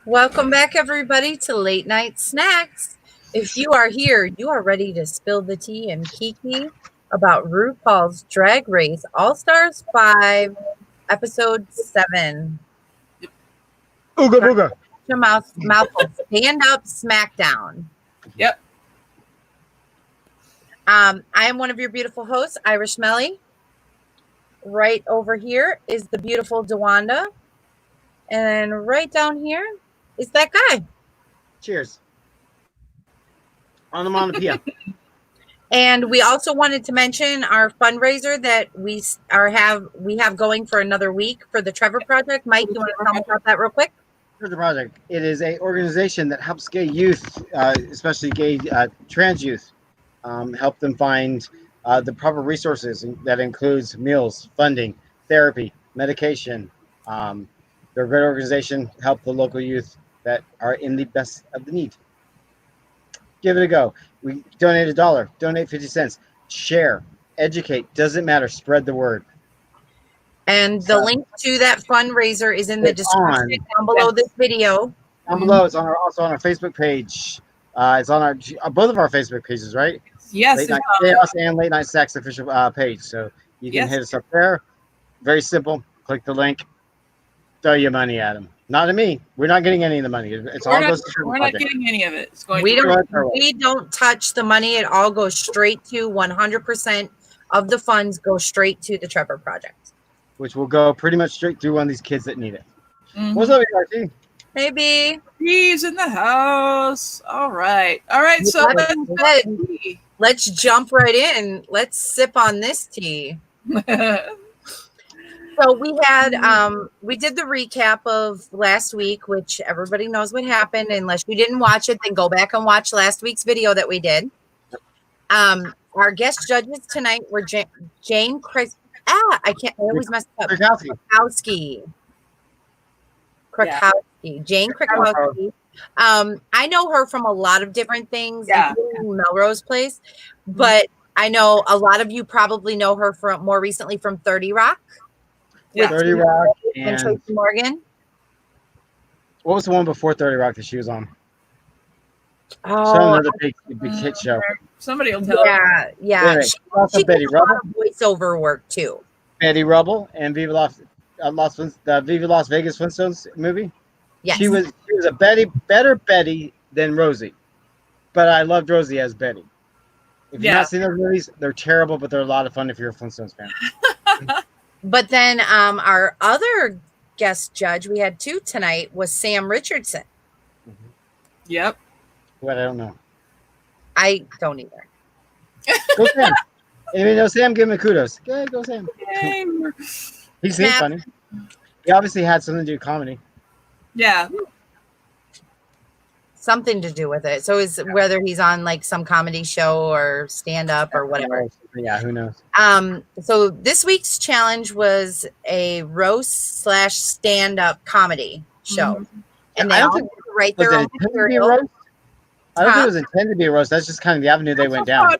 Welcome back, everybody, to Late Night Snacks. If you are here, you are ready to spill the tea and kiki about RuPaul's Drag Race All Stars 5, Episode 7. Ooga booga. Your mouthful. Stand up, SmackDown. Yep. I am one of your beautiful hosts, Irish Melly. Right over here is the beautiful DeWanda. And right down here is that guy. Cheers. Onomatopoeia. And we also wanted to mention our fundraiser that we have going for another week for the Trevor Project. Mike, you want to tell me about that real quick? The project. It is an organization that helps gay youth, especially gay trans youth, help them find the proper resources. That includes meals, funding, therapy, medication. They're a great organization. Help the local youth that are in the best of the need. Give it a go. We donate $1, donate 50 cents, share, educate. Doesn't matter. Spread the word. And the link to that fundraiser is in the description down below this video. Down below, it's also on our Facebook page. It's on our both of our Facebook pages, right? Yes. Late Night Chaos and Late Night Snax official page. So you can hit us up there. Very simple. Click the link. Throw your money at them. Not at me. We're not getting any of the money. It's all goes to the We're project. not getting any of it. It's going. We don't touch the money. It all goes straight to 100% of the funds go straight to the Trevor Project, which will go pretty much straight through one of these kids that need it. Mm-hmm. What's up, RT? Maybe he's in the house. All right. So let's jump right in. Let's sip on this tea. So we had we did the recap of last week, which everybody knows what happened. Unless you didn't watch it, then go back and watch last week's video that we did. Our guest judges tonight were Jane Chris. I always mess up. Krakowski. Jane Krakowski. I know her from a lot of different things, including Melrose Place, but I know a lot of you probably know her from more recently from 30 Rock. Yeah, 30 Rock and Tracy Morgan. What was the one before 30 Rock that she was on? Oh, another big hit show. Somebody will tell. Yeah. She did a lot of voiceover work too. Betty Rubble and Viva Las Vegas Flintstones movie. Yes, she was a better Betty than Rosie, but I loved Rosie as Betty. If you've not seen those movies, they're terrible, but they're a lot of fun if you're a Flintstones fan. But then our other guest judge, we had two tonight, was Sam Richardson. Mm-hmm. Yep. What? I don't know. I don't either. Go Sam. Anybody know Sam? Give him a kudos. Go Sam. He seems funny. He obviously had something to do with comedy. Yeah. Something to do with it. So is whether he's on like some comedy show or stand up or whatever. Yeah, who knows? So this week's challenge was a roast / stand up comedy show. Mm-hmm. And they all write their own material. I don't think it was intended to be a roast. That's just kind of the avenue they went down. How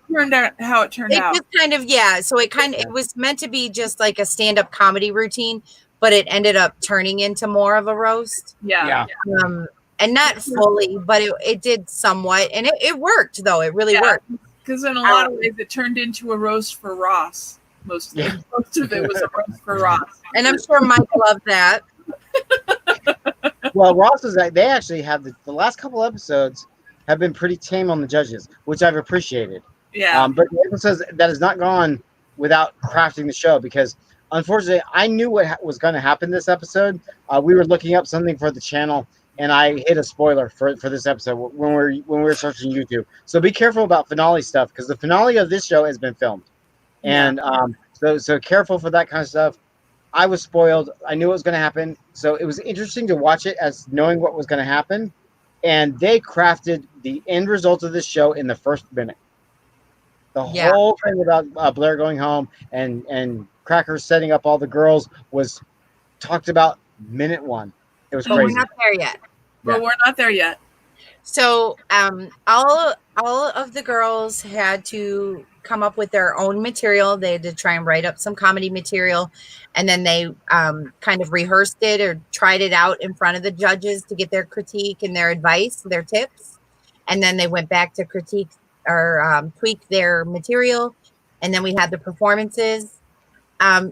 it turned out. Just kind of, So it was meant to be just like a stand up comedy routine, but it ended up turning into more of a roast. Yeah. And not fully, but it did somewhat. And it worked, though. It really worked. Because in a lot of ways, it turned into a roast for Ross. Most of it was a roast for Ross. And I'm sure Mike loved that. Well, Ross was they actually have the last couple episodes have been pretty tame on the judges, which I've appreciated. Yeah. But the episodes that has not gone without crafting the show, because unfortunately, I knew what was going to happen this episode. We were looking up something for the channel, and I hit a spoiler for this episode when we were searching YouTube. So be careful about finale stuff, because the finale of this show has been filmed, and so careful for that kind of stuff. I was spoiled. I knew what was going to happen, so it was interesting to watch it as knowing what was going to happen, and they crafted the end result of this show in the first minute. The whole thing about Blair going home and Cracker setting up all the girls was talked about minute one. It was crazy. We're not there yet. Well, we're not there yet. So all of the girls had to come up with their own material. They had to try and write up some comedy material, and then they kind of rehearsed it or tried it out in front of the judges to get their critique and their advice, their tips, and then they went back to critique or tweak their material, and then we had the performances.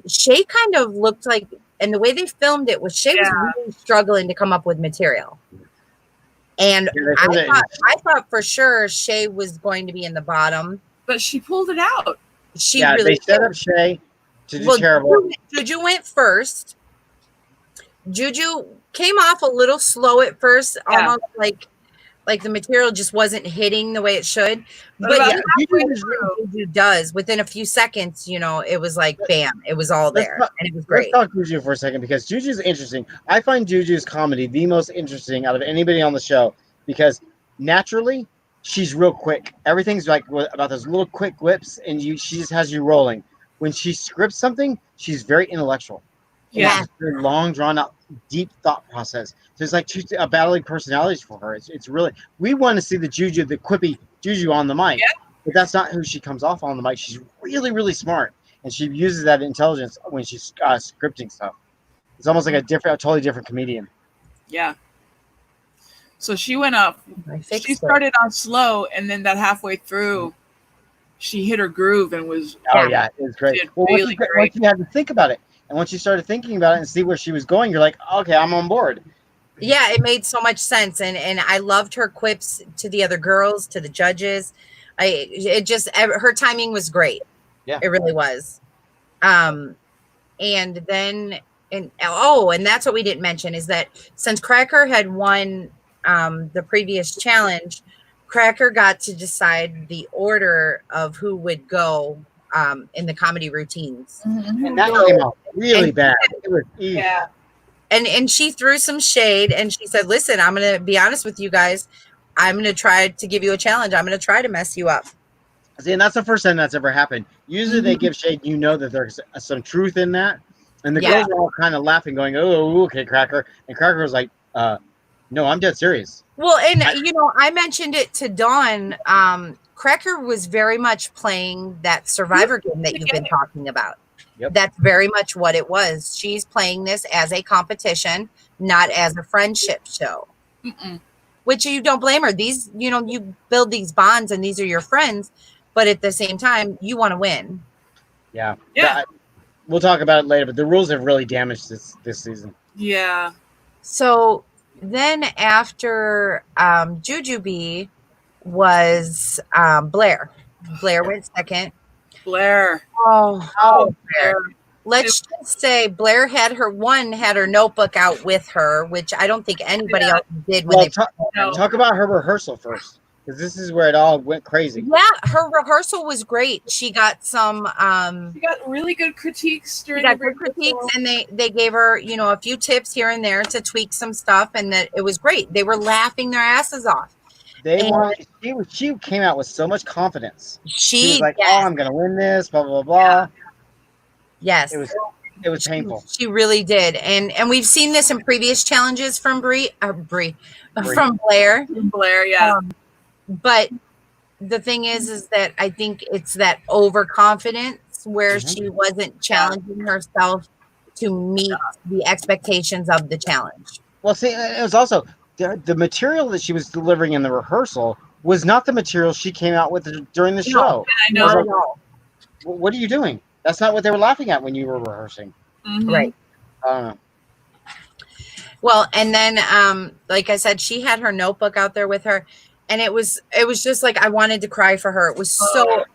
Shay kind of looked like, and the way they filmed it was Shay was really struggling to come up with material. And I thought for sure Shay was going to be in the bottom. But she pulled it out. She really they set up Shay to do terrible. Juju went first. Juju came off a little slow at first, almost like the material just wasn't hitting the way it should. But Juju does. Within a few seconds, it was like bam, it was all there, and it was great. Let's talk Juju for a second because Juju's interesting. I find Juju's comedy the most interesting out of anybody on the show because naturally she's real quick. Everything's like about those little quick whips, and she just has you rolling. When she scripts something, she's very intellectual. Yeah, it's a very long, drawn out, deep thought process. There's like a battling personalities for her. It's really, we want to see the quippy Juju on the mic, but that's not who she comes off on the mic. She's really, really smart, and she uses that intelligence when she's scripting stuff. It's almost like a totally different comedian. Yeah. So she went up. She started off slow, and then that halfway through, she hit her groove and was. Oh yeah, it was great. Well, really once you had to think about it, and once you started thinking about it and see where she was going, you're like, okay, I'm on board. Yeah, it made so much sense, and I loved her quips to the other girls, to the judges. Her timing was great. Yeah, it really was. And that's what we didn't mention is that since Cracker had won the previous challenge, Cracker got to decide the order of who would go in the comedy routines, and that came out really bad. It was easy. Yeah. And she threw some shade and she said, listen, I'm going to be honest with you guys. I'm going to try to give you a challenge. I'm going to try to mess you up. See, and that's the first time that's ever happened. Usually they give shade, that there's some truth in that. And the girls are all kind of laughing, going, oh, okay, Cracker. And Cracker was like, no, I'm dead serious. Well, and, I mentioned it to Dawn. Cracker was very much playing that Survivor game that you've been talking about. Yep. That's very much what it was. She's playing this as a competition, not as a friendship show. Which you don't blame her. These, you build these bonds and these are your friends, but at the same time, you want to win. Yeah. We'll talk about it later, but the rules have really damaged this season. Yeah. So then after Jujubee was Blair. Blair went second. Blair. Oh, Blair. Let's just say Blair had her notebook out with her, which I don't think anybody else did. Talk about her rehearsal first, because this is where it all went crazy. Yeah, her rehearsal was great. She got some. She got really good critiques during the rehearsal, and they gave her, a few tips here and there to tweak some stuff, and that it was great. They were laughing their asses off. She came out with so much confidence. She was like, "Oh, I'm gonna win this." Blah blah blah. Yes, it was painful. She really did, and we've seen this in previous challenges from from Blair. Blair, yeah. But the thing is that I think it's that overconfidence where she wasn't challenging herself to meet the expectations of the challenge. Well, see, it was also. The material that she was delivering in the rehearsal was not the material she came out with during the show. I know. What are you doing? That's not what they were laughing at when you were rehearsing. Right. I don't know. Well, and then, like I said, she had her notebook out there with her, and it was just like I wanted to cry for her. It was so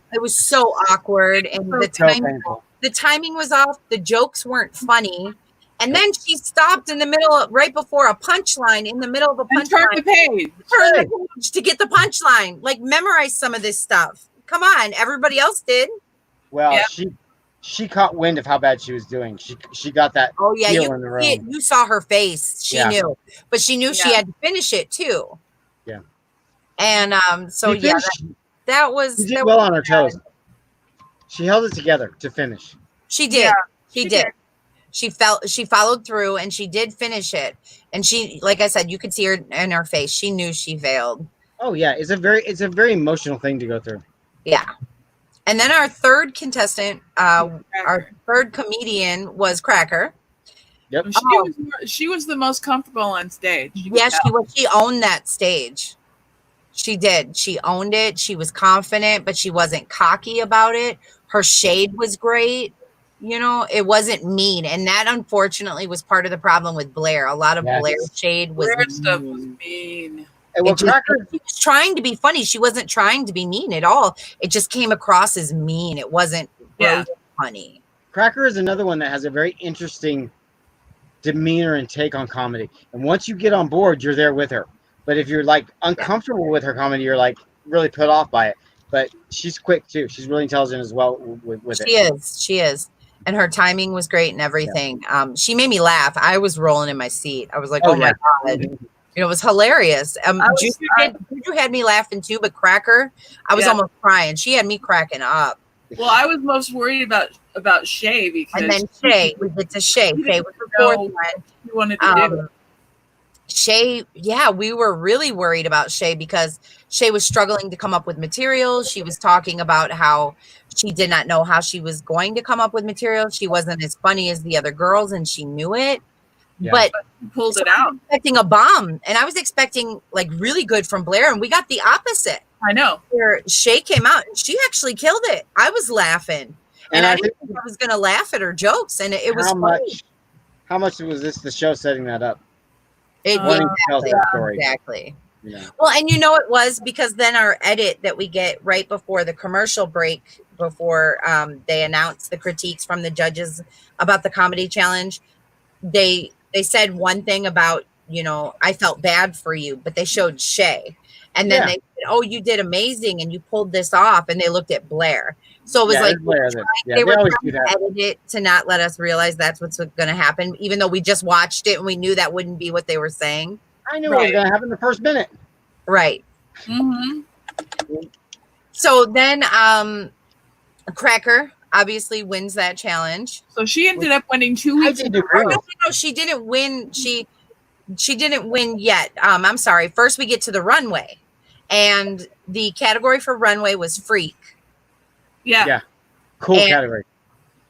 awkward, and the timing was off. The jokes weren't funny. And then she stopped in the middle, right before a punchline, in the middle of a punchline. Turn the page. Turn the page to get the punchline. Like, memorize some of this stuff. Come on, everybody else did. Well, she caught wind of how bad she was doing. She got that. Oh yeah, feel in the room. You saw her face. She knew, but she knew she had to finish it too. Yeah. And that was. She did well on her toes. She held it together to finish. She did. Yeah, she did. she followed through, and she did finish it. And she, like I said, you could see her in her face. She knew she failed. Oh yeah, it's a very emotional thing to go through. Yeah. And then our third contestant, our third comedian was Cracker. Yep. She was the most comfortable on stage. Yes, she was. She owned that stage. She did. She owned it. She was confident, but she wasn't cocky about it. Her shade was great. You know, it wasn't mean. And that, unfortunately, was part of the problem with Blair. A lot of Blair's shade was Blair stuff was mean. She was trying to be funny. She wasn't trying to be mean at all. It just came across as mean. It wasn't funny. Cracker is another one that has a very interesting demeanor and take on comedy. And once you get on board, you're there with her. But if you're like uncomfortable with her comedy, you're like really put off by it. But she's quick too. She's really intelligent as well with it. She is. And her timing was great and everything. Yeah. She made me laugh. I was rolling in my seat. I was like, oh my God. You know, it was hilarious. Juju had me laughing too, but Cracker, I was almost crying. She had me cracking up. Well, I was most worried about Shay because. And then Shay, we get to Shay. Shay was the fourth one. He wanted to do. Shay, we were really worried about Shay because Shay was struggling to come up with material. She was talking about how she did not know how she was going to come up with material. She wasn't as funny as the other girls, and she knew it. Yeah. But pulled it out. I was expecting a bomb, and I was expecting like really good from Blair, and we got the opposite. I know. Where Shay came out, and she actually killed it. I was laughing, and I didn't think I was going to laugh at her jokes, and it was funny. How much was the show setting that up? Exactly. Yeah. Well, and you know it was because then our edit that we get right before the commercial break, before they announced the critiques from the judges about the comedy challenge, they said one thing about, you know, I felt bad for you, but they showed Shay. And then they said, oh, you did amazing and you pulled this off. And they looked at Blair. So it was like they were trying to edit it to not let us realize that's what's going to happen, even though we just watched it and we knew that wouldn't be what they were saying. I knew what was going to happen in the first minute. Right. Mm-hmm. So then Cracker obviously wins that challenge. So she ended up winning 2 weeks. No, she didn't win. She didn't win yet. I'm sorry. First we get to the runway, and the category for runway was freak. Yeah. Cool category.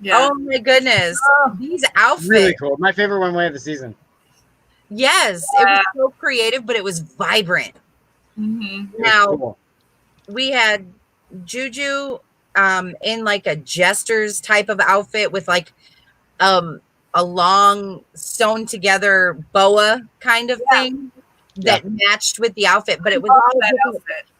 Yeah. Oh my goodness. These outfits. Really cool. My favorite runway of the season. Yes. It was so creative, but it was vibrant. Mm-hmm. Now we had Juju in like a jester's type of outfit with like a long sewn together boa kind of thing that matched with the outfit, but it was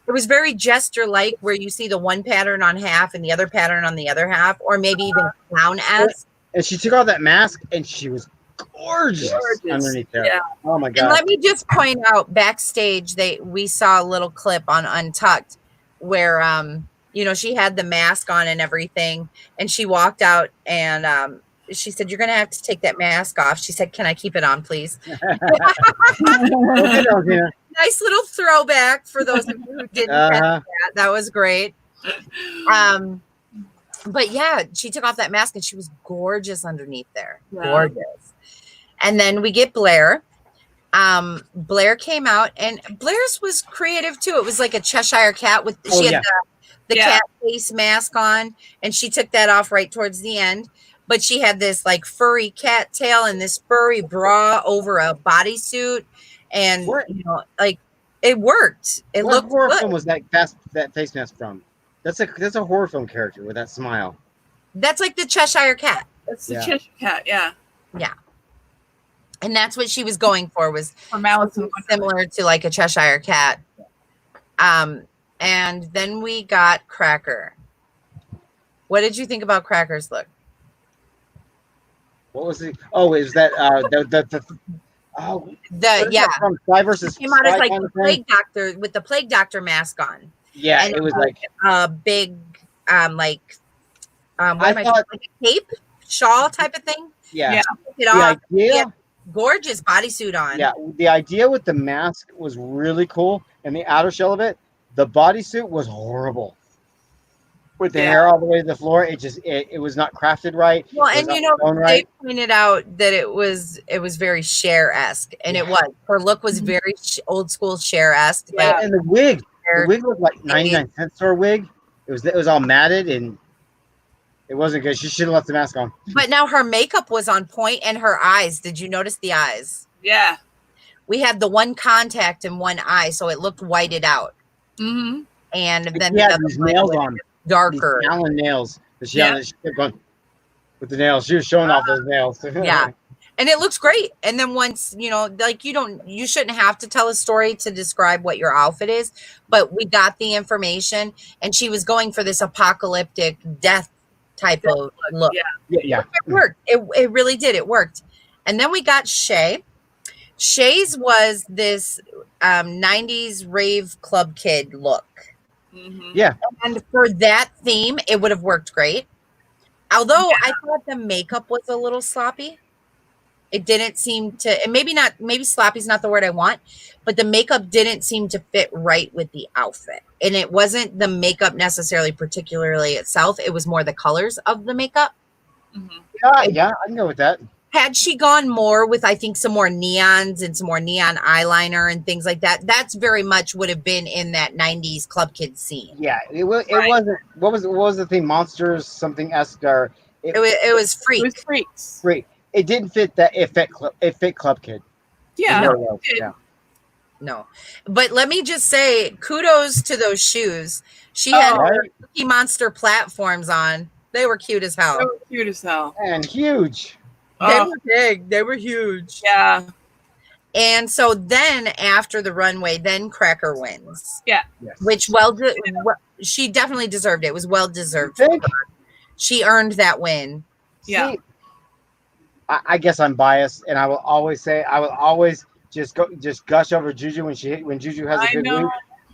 it was very jester-like, where you see the one pattern on half and the other pattern on the other half, or maybe even clown-esque. And she took off that mask, and she was gorgeous underneath there. Yeah. Oh my God! And let me just point out, backstage, we saw a little clip on Untucked where you know, she had the mask on and everything, and she walked out and she said, "You're going to have to take that mask off." She said, "Can I keep it on, please?" Nice little throwback for those of you who didn't catch that. That was great. But yeah, she took off that mask and she was gorgeous underneath there. Yeah. Gorgeous. And then we get Blair. Blair came out, and Blair's was creative too. It was like a Cheshire cat with she had the cat face mask on, and she took that off right towards the end. But she had this like furry cat tail and this furry bra over a bodysuit, and you know, like it worked. It looked good. What horror film was that face mask from? That's a horror film character with that smile. That's like the Cheshire cat. That's the Cheshire cat, yeah. Yeah. And that's what she was going for, was from Alice similar to like a Cheshire cat. And then we got Cracker. What did you think about Cracker's look? What was it? Oh, is that from Spy versus came out as like the plague doctor with the plague doctor mask on. Yeah, and it was like a big like a cape shawl type of thing. Yeah. Gorgeous bodysuit on. Yeah, the idea with the mask was really cool, and the outer shell of it, the bodysuit was horrible. with the hair all the way to the floor. It was not crafted right. Well, and right. they pointed out that it was very Cher-esque, and it was. Her look was very old school Cher-esque. Yeah, and the wig looked like 99-cent store wig. It was all matted and it wasn't good. She should have left the mask on. But now her makeup was on point, and her eyes. Did you notice the eyes? Yeah. We had the one contact in one eye, so it looked whited out. Mm-hmm. And then these nails on, darker. These Allen nails. She kept going with the nails. She was showing off those nails. Yeah. And it looks great. And then once, you shouldn't have to tell a story to describe what your outfit is, but we got the information, and she was going for this apocalyptic death type of look. Yeah. It worked. It really did. It worked. And then we got Shay. Shay's was this 90s rave club kid look. Mm-hmm. Yeah. And for that theme, it would have worked great. Although I thought the makeup was a little sloppy. It didn't seem to, and maybe sloppy is not the word I want, but the makeup didn't seem to fit right with the outfit. And it wasn't the makeup necessarily particularly itself. It was more the colors of the makeup. Mm-hmm. Yeah, I can go with that. Had she gone more with, I think, some more neons and some more neon eyeliner and things like that, that's very much would have been in that 90s club kid scene. Yeah, it wasn't. What was the thing? Monsters something esque or it was freak. It was freaks. Freak. It didn't fit that. It fit club kid. Yeah. No, but let me just say, kudos to those shoes. She had Cookie Monster platforms on. They were cute as hell. They were cute as hell. And huge. They were big. They were huge. Yeah. And so then after the runway, then Cracker wins. Yeah. Yes. Which she definitely deserved it. It was well deserved. She earned that win. Yeah. See, I guess I'm biased, and I will always just gush over Juju when Juju has a good week.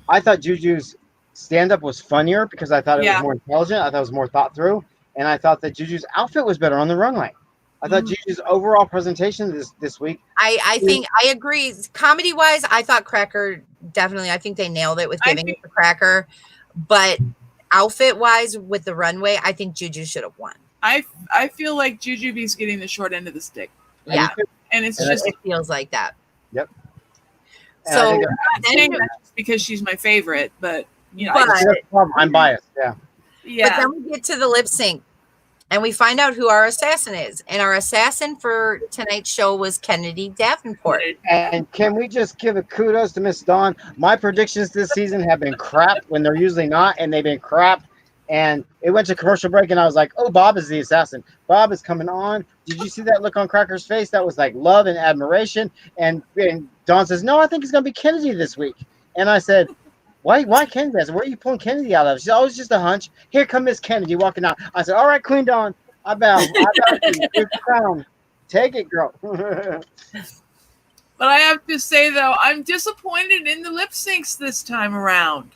I thought Juju's stand-up was funnier because I thought it was more intelligent. I thought it was more thought through, and I thought that Juju's outfit was better on the runway. I thought Juju's overall presentation this week. I think I agree. Comedy wise, I thought Cracker definitely. I think they nailed it with giving it to Cracker, but outfit wise with the runway, I think Juju should have won. I feel like Jujubee's getting the short end of the stick. Yeah, and it feels like that. Yep. So I'm not saying that just because she's my favorite, but I'm biased. Yeah. But then we get to the lip sync, and we find out who our assassin is, and our assassin for tonight's show was Kennedy Davenport. And can we just give a kudos to Miss Dawn? My predictions this season have been crap when they're usually not, and they've been crap. And it went to commercial break, and I was like, oh, Bob is the assassin. Bob is coming on. Did you see that look on Cracker's face? That was like love and admiration. And Dawn says, no, I think it's going to be Kennedy this week. And I said, why Kennedy? I said, where are you pulling Kennedy out of? She's always just a hunch. Here comes Miss Kennedy walking out. I said, all right, Queen Dawn, I bow you. Here's the crown. Take it, girl. But I have to say, though, I'm disappointed in the lip syncs this time around.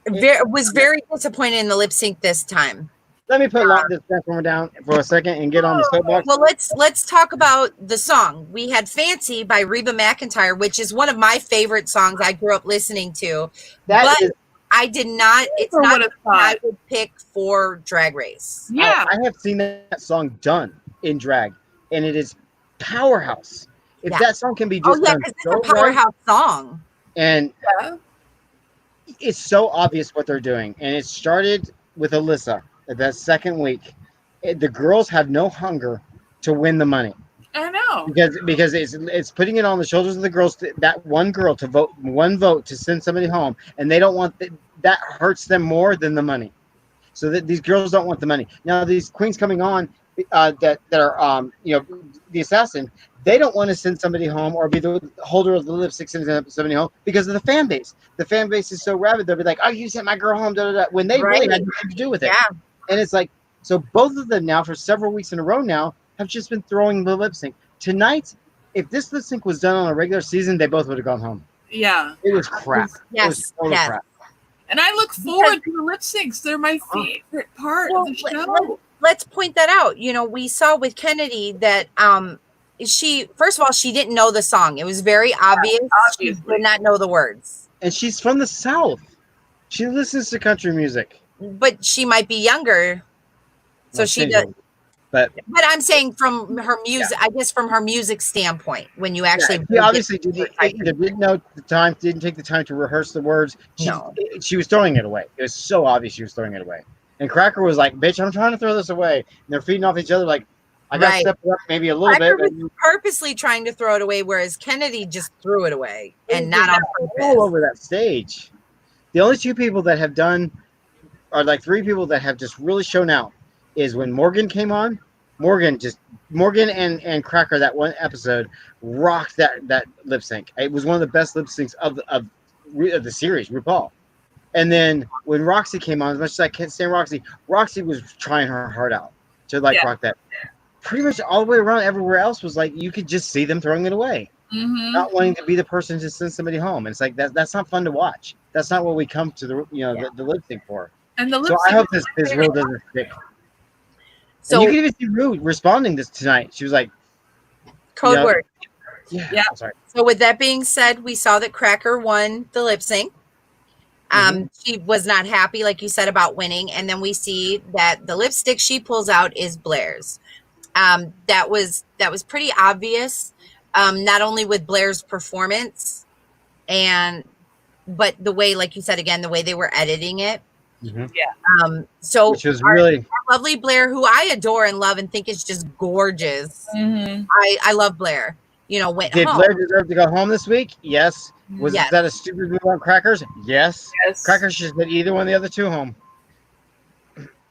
Was very disappointed in the lip sync this time. Let me put this transformer down for a second and get on the soapbox. Well, let's talk about the song. We had "Fancy" by Reba McEntire, which is one of my favorite songs I grew up listening to. I did not. It's not what I would pick for Drag Race. Yeah, I have seen that song done in drag, and it is powerhouse. If that song can be just done, because it's a powerhouse song. And it's so obvious what they're doing, and it started with Alyssa that second week. The girls have no hunger to win the money. I know, because it's putting it on the shoulders of the girls. That one girl to vote one vote to send somebody home, and they don't want that hurts them more than the money. So that these girls don't want the money. Now these queens coming on that are the assassin. They don't want to send somebody home or be the holder of the lipstick sending somebody home because of the fan base. The fan base is so rabid. They'll be like, oh, you sent my girl home, when they really had nothing to do with it. Yeah. And it's like, so both of them now for several weeks in a row now have just been throwing the lip sync. Tonight, if this lip sync was done on a regular season, they both would have gone home. Yeah. It was crap. Yes. It was total crap. And I look forward to the lip syncs. They're my favorite part of the show. Let's point that out. We saw with Kennedy that she didn't know the song. It was very obvious. She did not know the words. And she's from the South. She listens to country music. but she might be younger. So she does. But I'm saying from her music, I guess from her music standpoint, when you actually she obviously didn't know the time, didn't take the time to rehearse the words. She was throwing it away. It was so obvious she was throwing it away. And Cracker was like, "Bitch, I'm trying to throw this away." And they're feeding off each other like, "I got to step it up maybe a little Cracker bit." was purposely trying to throw it away, whereas Kennedy just threw it away and not on purpose. All over that stage. The only two people that have done, or like three people that have just really shown out, is when Morgan came on. Morgan and Cracker, that one episode rocked that lip sync. It was one of the best lip syncs of the series, RuPaul. And then when Roxy came on, as much as I can't stand Roxy was trying her heart out to rock that. Pretty much all the way around, everywhere else was like you could just see them throwing it away, not wanting to be the person to send somebody home. And it's like that's not fun to watch. That's not what we come to the lip sync for. And the so I hope this rule doesn't stick. So and you can even see Rue responding this tonight. She was like, "Code word." Yeah. Sorry. So with that being said, we saw that Cracker won the lip sync. She was not happy, like you said, about winning, and then we see that the lipstick she pulls out is Blair's. That was pretty obvious, not only with Blair's performance, but the way, like you said again, the way they were editing it. So which was really our lovely Blair, who I adore and love and think is just gorgeous. I love Blair. Went Did home. Blair deserve to go home this week? Yes. Was that a stupid move on Crackers? Yes. Crackers should send either one of the other two home.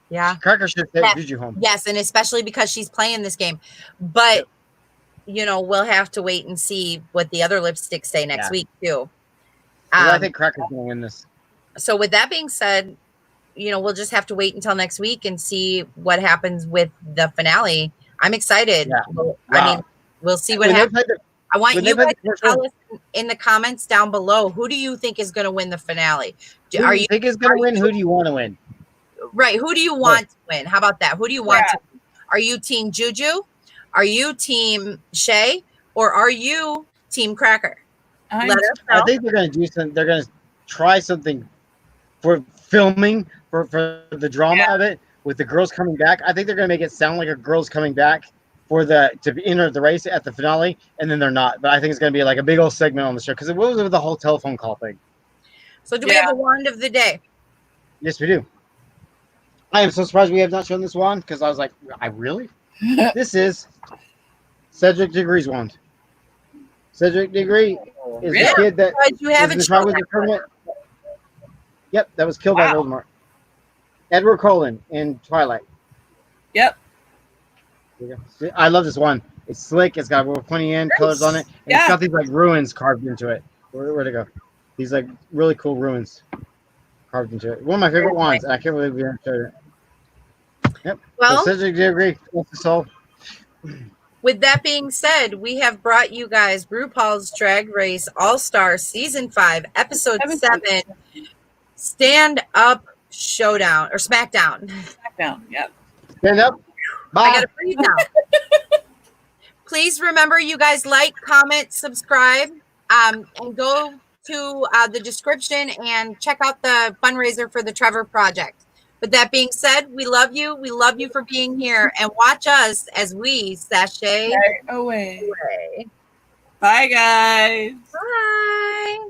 Yeah. Crackers should send Juju home. Yes, and especially because she's playing this game. But we'll have to wait and see what the other lipsticks say next week too. I think Crackers gonna win this. So with that being said, we'll just have to wait until next week and see what happens with the finale. I'm excited. Yeah. Wow. I mean, we'll see what happens. I want you guys to tell us in the comments down below, who do you think is going to win the finale? Who do you think is going to win? Who do you want to win? Right. Who do you want to win? How about that? Who do you want to win? Are you team Juju? Are you team Shay? Or are you team Cracker? I think they're going to do something. They're going to try something for filming for the drama of it with the girls coming back. I think they're going to make it sound like a girls coming back to enter the race at the finale, and then they're not. But I think it's going to be like a big old segment on the show because it was with the whole telephone call thing. So do we have a wand of the day? Yes, we do. I am so surprised we have not shown this wand because I was like, I really? This is Cedric Diggory's wand. Cedric Diggory is the kid that you have it with the tournament. Yep, that was killed by Voldemort. Edward Cullen in Twilight. Yep. I love this one. It's slick. It's got little pointy end colors on it. And it's got these like ruins carved into it. Where'd it go? These like really cool ruins carved into it. One of my favorite ones. I can't believe we haven't showed it. Yep. Well, so Cedric Diggory. With that being said, we have brought you guys RuPaul's Drag Race All-Star Season 5, Episode 7, Stand Up Showdown, or SmackDown. SmackDown, yep. Stand up. Bye. I gotta breathe now. Please remember, you guys, like, comment, subscribe, and go to the description and check out the fundraiser for the Trevor Project. With that being said, we love you. We love you for being here, and watch us as we sashay away. Bye, guys. Bye.